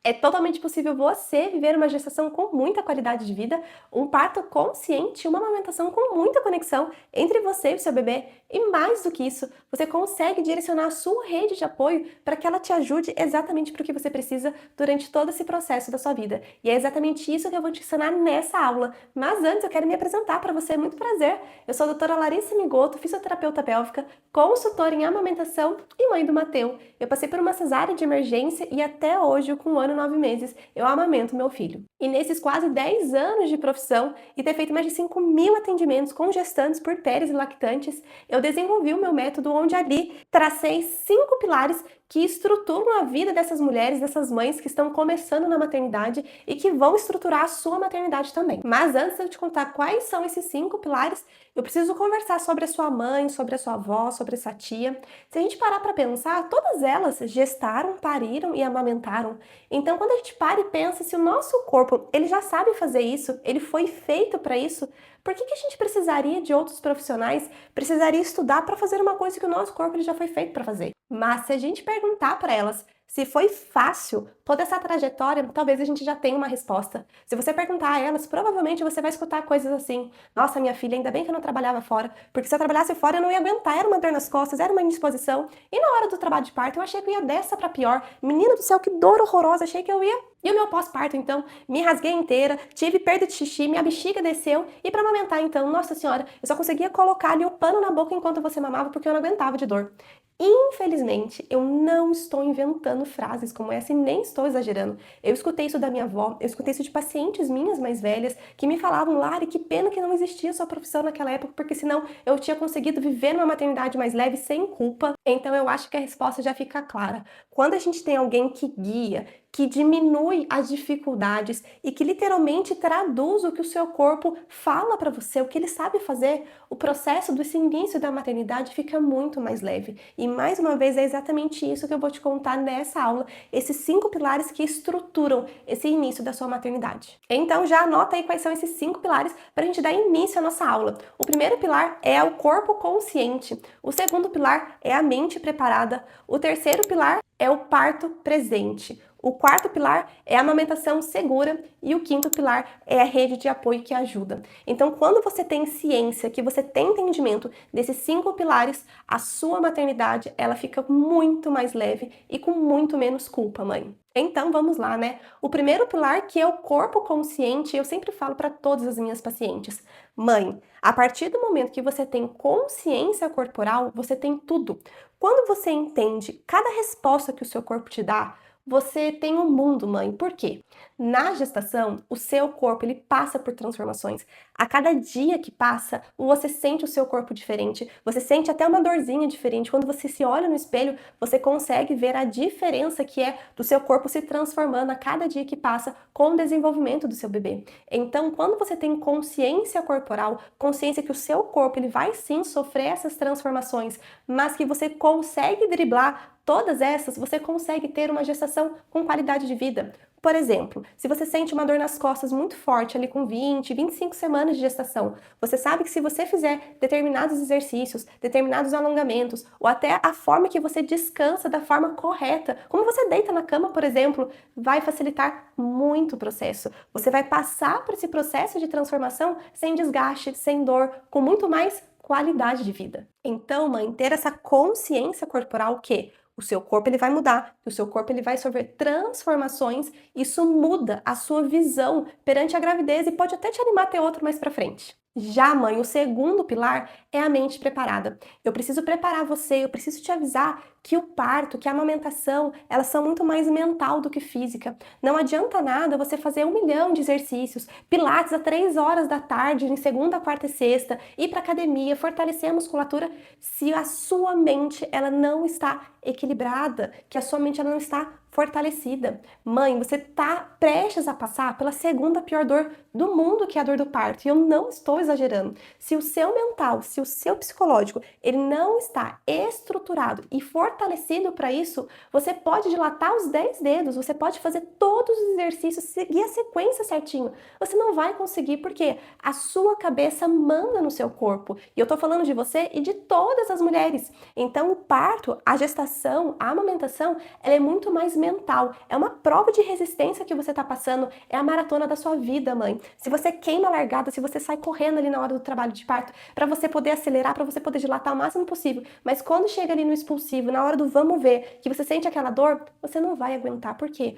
É totalmente possível você viver uma gestação com muita qualidade de vida, um parto consciente, uma amamentação com muita conexão entre você e o seu bebê. E mais do que isso, você consegue direcionar a sua rede de apoio para que ela te ajude exatamente para o que você precisa durante todo esse processo da sua vida. E é exatamente isso que eu vou te ensinar nessa aula. Mas antes eu quero me apresentar para você, muito prazer. Eu sou a doutora Larissa Migoto, fisioterapeuta pélvica, consultora em amamentação e mãe do Mateu. Eu passei por uma cesárea de emergência e até hoje, com 1 ano e 9 meses, eu amamento meu filho. E nesses quase 10 anos de profissão e ter feito mais de 5.000 atendimentos com gestantes, puerpérias e lactantes, eu desenvolvi o meu método onde ali tracei 5 pilares que estruturam a vida dessas mulheres, dessas mães que estão começando na maternidade e que vão estruturar a sua maternidade também. Mas antes de eu te contar quais são esses 5 pilares, eu preciso conversar sobre a sua mãe, sobre a sua avó, sobre essa tia. Se a gente parar para pensar, todas elas gestaram, pariram e amamentaram. Então, quando a gente para e pensa se o nosso corpo, ele já sabe fazer isso, ele foi feito para isso, por que a gente precisaria de outros profissionais, precisaria estudar para fazer uma coisa que o nosso corpo ele já foi feito para fazer? Mas se a gente perguntar para elas se foi fácil toda essa trajetória, talvez a gente já tenha uma resposta. Se você perguntar a elas, provavelmente você vai escutar coisas assim: nossa, minha filha, ainda bem que eu não trabalhava fora, porque se eu trabalhasse fora eu não ia aguentar, era uma dor nas costas, era uma indisposição. E na hora do trabalho de parto eu achei que eu ia dessa pra pior. Menina do céu, que dor horrorosa, achei que eu ia. E o meu pós-parto, então, me rasguei inteira, tive perda de xixi, minha bexiga desceu, e para amamentar, então, nossa senhora, eu só conseguia colocar ali o pano na boca enquanto você mamava porque eu não aguentava de dor. Infelizmente, eu não estou inventando frases como essa e nem estou exagerando. Eu escutei isso da minha avó, eu escutei isso de pacientes minhas mais velhas que me falavam: Lari, que pena que não existia sua profissão naquela época, porque senão eu tinha conseguido viver numa maternidade mais leve sem culpa. Então eu acho que a resposta já fica clara. Quando a gente tem alguém que guia, que diminui as dificuldades e que literalmente traduz o que o seu corpo fala para você, o que ele sabe fazer, o processo desse início da maternidade fica muito mais leve. E mais uma vez é exatamente isso que eu vou te contar nessa aula, esses 5 pilares que estruturam esse início da sua maternidade. Então já anota aí quais são esses 5 pilares para a gente dar início à nossa aula. O primeiro pilar é o corpo consciente, o segundo pilar é a mente preparada, o terceiro pilar é o parto presente. O quarto pilar é a amamentação segura e o quinto pilar é a rede de apoio que ajuda. Então, quando você tem ciência, que você tem entendimento desses 5 pilares, a sua maternidade ela fica muito mais leve e com muito menos culpa, mãe. Então, vamos lá, né? O primeiro pilar, que é o corpo consciente, eu sempre falo para todas as minhas pacientes: mãe, a partir do momento que você tem consciência corporal, você tem tudo. Quando você entende cada resposta que o seu corpo te dá, você tem um mundo, mãe. Por quê? Na gestação, o seu corpo ele passa por transformações. A cada dia que passa, você sente o seu corpo diferente. Você sente até uma dorzinha diferente. Quando você se olha no espelho, você consegue ver a diferença que é do seu corpo se transformando a cada dia que passa com o desenvolvimento do seu bebê. Então, quando você tem consciência corporal, consciência que o seu corpo ele vai sim sofrer essas transformações, mas que você consegue driblar todas essas, você consegue ter uma gestação com qualidade de vida. Por exemplo, se você sente uma dor nas costas muito forte ali com 20, 25 semanas de gestação, você sabe que se você fizer determinados exercícios, determinados alongamentos, ou até a forma que você descansa da forma correta, como você deita na cama, por exemplo, vai facilitar muito o processo. Você vai passar por esse processo de transformação sem desgaste, sem dor, com muito mais qualidade de vida. Então, mãe, ter essa consciência corporal que o seu corpo ele vai mudar, o seu corpo ele vai sofrer transformações, isso muda a sua visão perante a gravidez e pode até te animar a ter outro mais pra frente. Já, mãe, o segundo pilar é a mente preparada. Eu preciso preparar você, eu preciso te avisar que o parto, que a amamentação, elas são muito mais mental do que física. Não adianta nada você fazer 1 milhão de exercícios, pilates a 3 horas da tarde, em segunda, quarta e sexta, ir para academia, fortalecer a musculatura, se a sua mente ela não está equilibrada, que a sua mente ela não está fortalecida. Mãe, você está prestes a passar pela segunda pior dor do mundo, que é a dor do parto. E eu não estou exagerando. Se o seu mental, se o seu psicológico, ele não está estruturado e fortalecido para isso, você pode dilatar os 10 dedos, você pode fazer todos os exercícios, seguir a sequência certinho. Você não vai conseguir porque a sua cabeça manda no seu corpo. E eu tô falando de você e de todas as mulheres. Então, o parto, a gestação, a amamentação, ela é muito mais mental, é uma prova de resistência que você tá passando, é a maratona da sua vida, mãe. Se você queima a largada, se você sai correndo ali na hora do trabalho de parto, para você poder acelerar, para você poder dilatar o máximo possível, mas quando chega ali no expulsivo, na hora do vamos ver, que você sente aquela dor, você não vai aguentar. Por quê?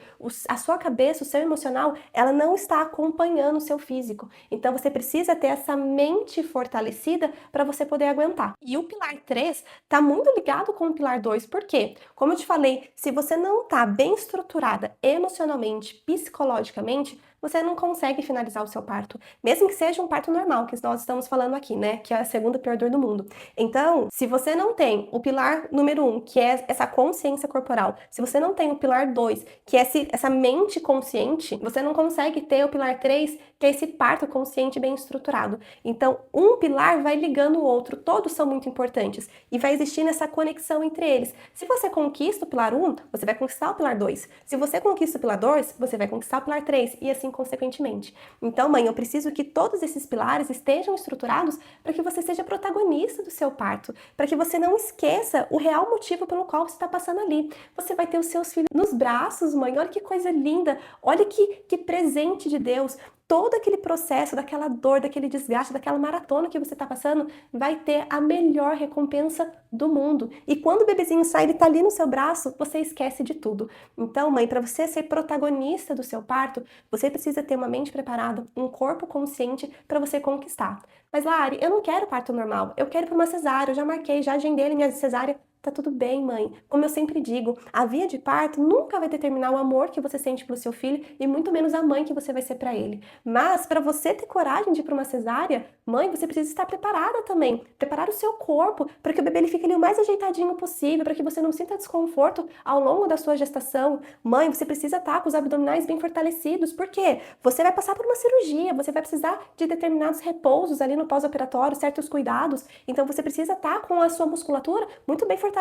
A sua cabeça, o seu emocional, ela não está acompanhando o seu físico. Então você precisa ter essa mente fortalecida para você poder aguentar. E o pilar 3 está muito ligado com o pilar 2. Por quê? Como eu te falei, se você não está bem estruturada emocionalmente, psicologicamente, você não consegue finalizar o seu parto, mesmo que seja um parto normal, que nós estamos falando aqui, né, que é a segunda pior dor do mundo. Então, se você não tem o pilar número 1, que é essa consciência corporal, se você não tem o pilar 2, que é essa mente consciente, você não consegue ter o pilar 3, que é esse parto consciente bem estruturado. Então, um pilar vai ligando o outro, todos são muito importantes, e vai existindo essa conexão entre eles. Se você conquista o pilar 1, você vai conquistar o pilar 2. Se você conquista o pilar 2, você vai conquistar o pilar 3, e assim consequentemente. Então, mãe, eu preciso que todos esses pilares estejam estruturados para que você seja protagonista do seu parto, para que você não esqueça o real motivo pelo qual você está passando ali. Você vai ter os seus filhos nos braços, mãe, olha que coisa linda, olha que presente de Deus. Todo aquele processo, daquela dor, daquele desgaste, daquela maratona que você está passando, vai ter a melhor recompensa do mundo. E quando o bebezinho sai, ele está ali no seu braço, você esquece de tudo. Então, mãe, para você ser protagonista do seu parto, você precisa ter uma mente preparada, um corpo consciente para você conquistar. Mas, Lari, eu não quero parto normal, eu quero para uma cesárea, eu já marquei, já agendei minha cesárea. Tá tudo bem, mãe. Como eu sempre digo, a via de parto nunca vai determinar o amor que você sente pelo seu filho e muito menos a mãe que você vai ser para ele. Mas para você ter coragem de ir para uma cesárea, mãe, você precisa estar preparada também. Preparar o seu corpo para que o bebê ele fique ali o mais ajeitadinho possível, para que você não sinta desconforto ao longo da sua gestação. Mãe, você precisa estar com os abdominais bem fortalecidos. Por quê? Você vai passar por uma cirurgia, você vai precisar de determinados repousos ali no pós-operatório, certos cuidados. Então você precisa estar com a sua musculatura muito bem fortalecida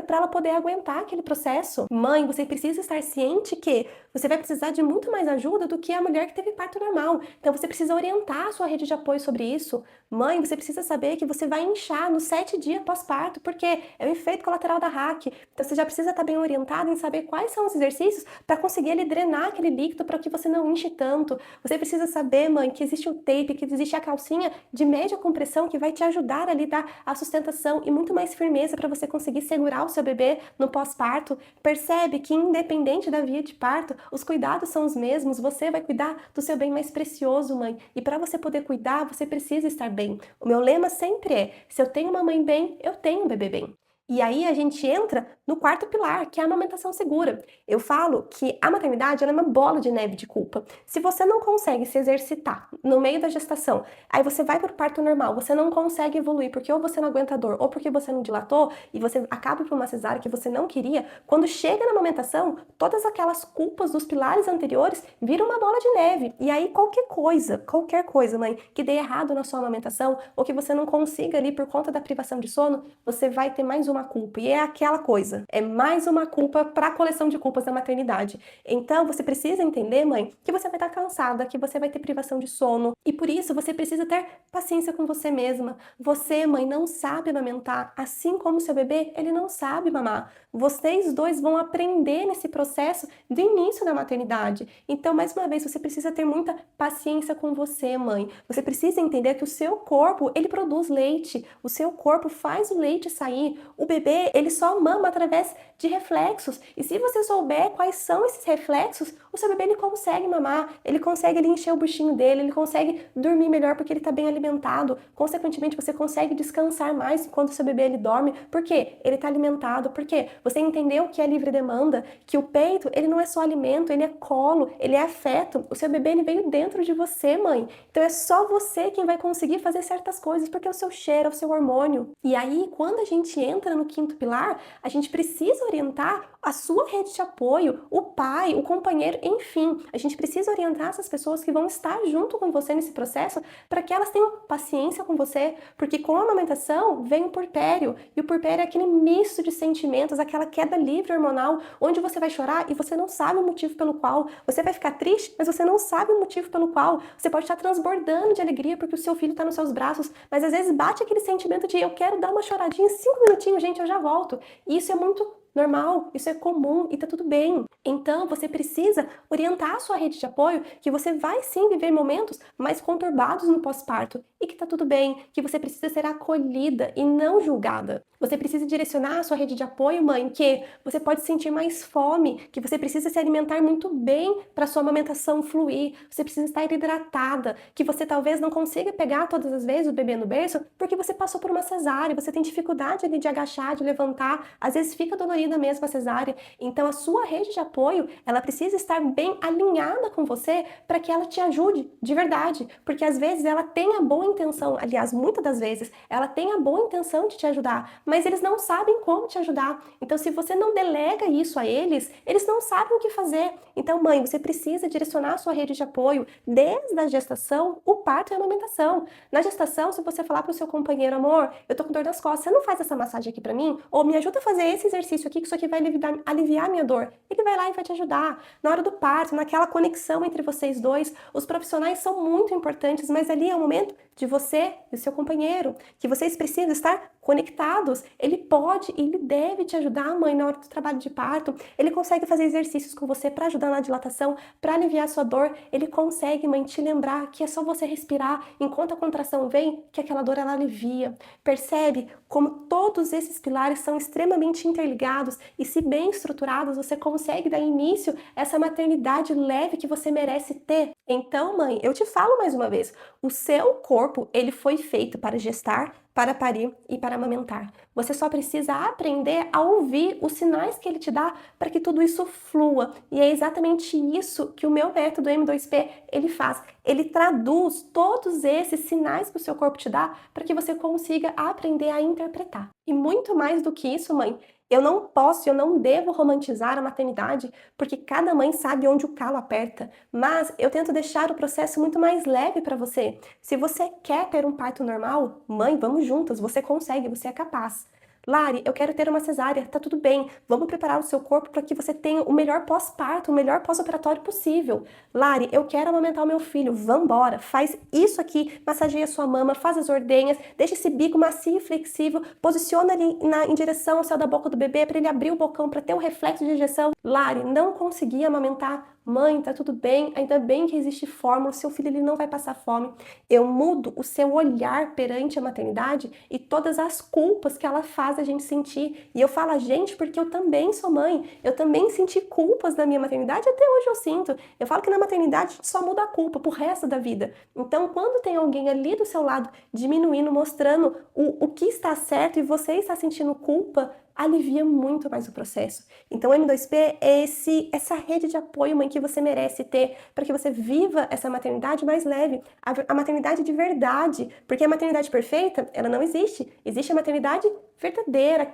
para ela poder aguentar aquele processo. Mãe, você precisa estar ciente que você vai precisar de muito mais ajuda do que a mulher que teve parto normal. Então você precisa orientar a sua rede de apoio sobre isso. Mãe, você precisa saber que você vai inchar nos 7 dias pós-parto, porque é o efeito colateral da RAC. Então você já precisa estar bem orientado em saber quais são os exercícios para conseguir ele drenar aquele líquido para que você não inche tanto. Você precisa saber, mãe, que existe o tape, que existe a calcinha de média compressão que vai te ajudar ali a dar a sustentação e muito mais firmeza para você conseguir segurar o seu bebê no pós-parto. Percebe que independente da via de parto, os cuidados são os mesmos, você vai cuidar do seu bem mais precioso, mãe. E para você poder cuidar, você precisa estar bem. O meu lema sempre é: se eu tenho uma mãe bem, eu tenho um bebê bem. E aí a gente entra no quarto pilar, que é a amamentação segura. Eu falo que a maternidade ela é uma bola de neve de culpa. Se você não consegue se exercitar no meio da gestação, aí você vai para o parto normal, você não consegue evoluir porque ou você não aguenta a dor ou porque você não dilatou e você acaba por uma cesárea que você não queria, quando chega na amamentação, todas aquelas culpas dos pilares anteriores viram uma bola de neve. E aí qualquer coisa, mãe, que dê errado na sua amamentação ou que você não consiga ali por conta da privação de sono, você vai ter mais uma culpa. E é aquela coisa, é mais uma culpa para a coleção de culpas da maternidade. Então, você precisa entender, mãe, que você vai estar cansada, que você vai ter privação de sono. E por isso, você precisa ter paciência com você mesma. Você, mãe, não sabe amamentar, assim como seu bebê, ele não sabe mamar. Vocês dois vão aprender nesse processo do início da maternidade. Então, mais uma vez, você precisa ter muita paciência com você, mãe. Você precisa entender que o seu corpo, ele produz leite. O seu corpo faz o leite sair. O bebê, ele só mama através de reflexos. E se você souber quais são esses reflexos, o seu bebê ele consegue mamar, ele consegue ele encher o buchinho dele, ele consegue dormir melhor porque ele está bem alimentado. Consequentemente, você consegue descansar mais enquanto o seu bebê ele dorme. Por quê? Ele está alimentado. Por quê? Você entendeu que é livre demanda, que o peito, ele não é só alimento, ele é colo, ele é afeto. O seu bebê ele veio dentro de você, mãe. Então é só você quem vai conseguir fazer certas coisas, porque é o seu cheiro, é o seu hormônio. E aí, quando a gente entra no quinto pilar, a gente precisa orientar a sua rede de apoio, o pai, o companheiro, enfim. A gente precisa orientar essas pessoas que vão estar junto com você nesse processo para que elas tenham paciência com você, porque com a amamentação vem o puerpério, e o puerpério é aquele misto de sentimentos, aquela queda livre hormonal, onde você vai chorar e você não sabe o motivo pelo qual, você vai ficar triste, mas você não sabe o motivo pelo qual, você pode estar transbordando de alegria porque o seu filho está nos seus braços, mas às vezes bate aquele sentimento de eu quero dar uma choradinha, 5 minutinhos, gente, eu já volto. E isso é muito normal, isso é comum e tá tudo bem. Então, você precisa orientar a sua rede de apoio que você vai sim viver momentos mais conturbados no pós-parto e que tá tudo bem, que você precisa ser acolhida e não julgada. Você precisa direcionar a sua rede de apoio, mãe, que você pode sentir mais fome, que você precisa se alimentar muito bem para sua amamentação fluir, você precisa estar hidratada, que você talvez não consiga pegar todas as vezes o bebê no berço porque você passou por uma cesárea, você tem dificuldade ali de agachar, de levantar, às vezes fica dolorida mesmo a cesárea. Então a sua rede de apoio, ela precisa estar bem alinhada com você para que ela te ajude de verdade, porque às vezes ela tem a boa intenção, aliás, muitas das vezes, ela tem a boa intenção de te ajudar, mas eles não sabem como te ajudar. Então se você não delega isso a eles, eles não sabem o que fazer. Então, mãe, você precisa direcionar a sua rede de apoio desde a gestação, o parto e a amamentação. Na gestação, se você falar para o seu companheiro, amor, eu tô com dor nas costas, você não faz essa massagem aqui para mim? Ou me ajuda a fazer esse exercício aqui, que isso aqui vai aliviar a minha dor. Ele vai lá e vai te ajudar. Na hora do parto, naquela conexão entre vocês dois, os profissionais são muito importantes, mas ali é o momento de você e o seu companheiro, que vocês precisam estar conectados. Ele pode e ele deve te ajudar, mãe, na hora do trabalho de parto. Ele consegue fazer exercícios com você para ajudar na dilatação, para aliviar a sua dor. Ele consegue, mãe, te lembrar que é só você respirar enquanto a contração vem, que aquela dor ela alivia. Percebe como todos esses pilares são extremamente interligados e, se bem estruturados, você consegue dar início a essa maternidade leve que você merece ter. Então, mãe, eu te falo mais uma vez, o seu corpo, ele foi feito para gestar, para parir e para amamentar. Você só precisa aprender a ouvir os sinais que ele te dá para que tudo isso flua. E é exatamente isso que o meu método M2P ele faz. Ele traduz todos esses sinais que o seu corpo te dá para que você consiga aprender a interpretar. E muito mais do que isso, mãe, eu não posso, eu não devo romantizar a maternidade, porque cada mãe sabe onde o calo aperta, mas eu tento deixar o processo muito mais leve para você. Se você quer ter um parto normal, mãe, vamos juntas, você consegue, você é capaz. Lari, eu quero ter uma cesárea, tá tudo bem, vamos preparar o seu corpo para que você tenha o melhor pós-parto, o melhor pós-operatório possível. Lari, eu quero amamentar o meu filho, vambora, faz isso aqui, massageia sua mama, faz as ordenhas, deixa esse bico macio e flexível, posiciona ele em direção ao céu da boca do bebê para ele abrir o bocão para ter um reflexo de ejeção. Lari, não consegui amamentar, mãe, tá tudo bem, ainda bem que existe fórmula, seu filho ele não vai passar fome. Eu mudo o seu olhar perante a maternidade e todas as culpas que ela faz a gente sentir. E eu falo a gente porque eu também sou mãe, eu também senti culpas na minha maternidade, até hoje eu sinto. Eu falo que na maternidade a gente só muda a culpa pro resto da vida. Então, quando tem alguém ali do seu lado diminuindo, mostrando o que está certo e você está sentindo culpa, alivia muito mais o processo. Então, o M2P é essa rede de apoio, mãe, que você merece ter para que você viva essa maternidade mais leve, a maternidade de verdade, porque a maternidade perfeita, ela não existe. Existe a maternidade verdadeira,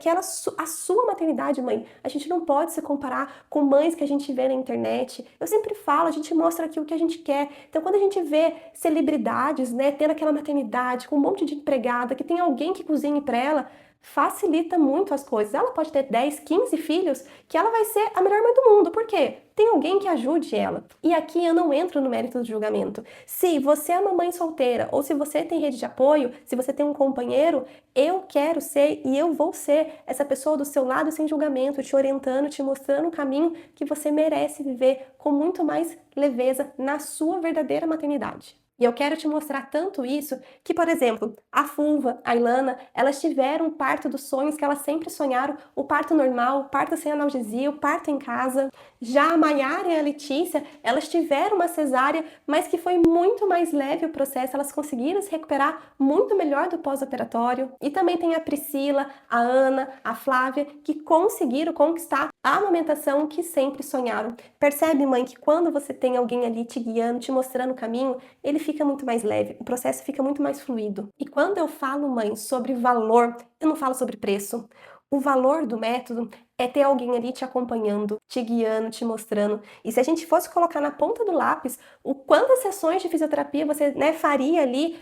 a sua maternidade, mãe. A gente não pode se comparar com mães que a gente vê na internet. Eu sempre falo, a gente mostra aqui o que a gente quer. Então, quando a gente vê celebridades, né, tendo aquela maternidade com um monte de empregada, que tem alguém que cozinhe para ela, facilita muito as coisas. Ela pode ter 10, 15 filhos, que ela vai ser a melhor mãe do mundo. Por quê? Tem alguém que ajude ela. E aqui eu não entro no mérito do julgamento. Se você é uma mãe solteira, ou se você tem rede de apoio, se você tem um companheiro, eu quero ser e eu vou ser essa pessoa do seu lado sem julgamento, te orientando, te mostrando o caminho que você merece viver com muito mais leveza na sua verdadeira maternidade. E eu quero te mostrar tanto isso que, por exemplo, a Fulva, a Ilana, elas tiveram o parto dos sonhos que elas sempre sonharam, o parto normal, o parto sem analgesia, o parto em casa. Já a Maiara e a Letícia, elas tiveram uma cesárea, mas que foi muito mais leve o processo, elas conseguiram se recuperar muito melhor do pós-operatório. E também tem a Priscila, a Ana, a Flávia, que conseguiram conquistar a amamentação que sempre sonharam. Percebe, mãe, que quando você tem alguém ali te guiando, te mostrando o caminho, ele fica muito mais leve, o processo fica muito mais fluido. E quando eu falo, mãe, sobre valor, eu não falo sobre preço. O valor do método é ter alguém ali te acompanhando, te guiando, te mostrando. E se a gente fosse colocar na ponta do lápis o quantas sessões de fisioterapia você, né, faria ali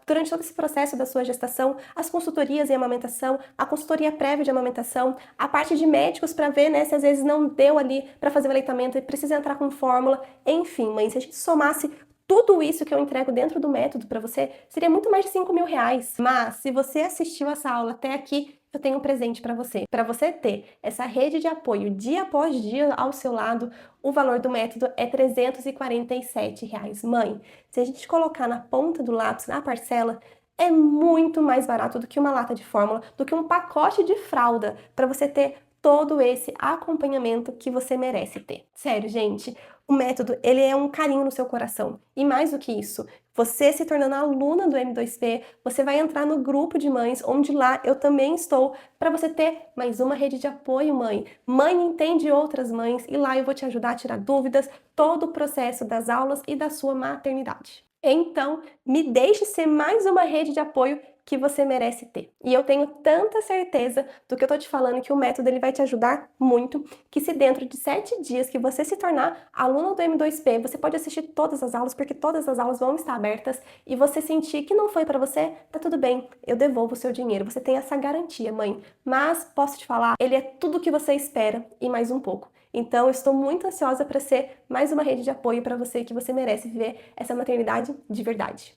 durante todo esse processo da sua gestação, as consultorias em amamentação, a consultoria prévia de amamentação, a parte de médicos para ver, né, se às vezes não deu ali para fazer o aleitamento e precisa entrar com fórmula. Enfim, mãe, se a gente somasse tudo isso que eu entrego dentro do método para você, seria muito mais de R$5.000. Mas, se você assistiu essa aula até aqui, eu tenho um presente para você. Para você ter essa rede de apoio dia após dia ao seu lado, o valor do método é R$ 347. Mãe, se a gente colocar na ponta do lápis, na parcela, é muito mais barato do que uma lata de fórmula, do que um pacote de fralda, para você ter todo esse acompanhamento que você merece ter. Sério, gente, o método, ele é um carinho no seu coração. E mais do que isso, você se tornando aluna do M2P, você vai entrar no grupo de mães, onde lá eu também estou, para você ter mais uma rede de apoio, mãe. Mãe entende outras mães, e lá eu vou te ajudar a tirar dúvidas, todo o processo das aulas e da sua maternidade. Então, me deixe ser mais uma rede de apoio que você merece ter. E eu tenho tanta certeza do que eu tô te falando, que o método ele vai te ajudar muito, que se dentro de 7 dias que você se tornar aluna do M2P, você pode assistir todas as aulas, porque todas as aulas vão estar abertas, e você sentir que não foi para você, tá tudo bem, eu devolvo o seu dinheiro. Você tem essa garantia, mãe. Mas, posso te falar, ele é tudo o que você espera e mais um pouco. Então, eu estou muito ansiosa para ser mais uma rede de apoio para você, que você merece viver essa maternidade de verdade.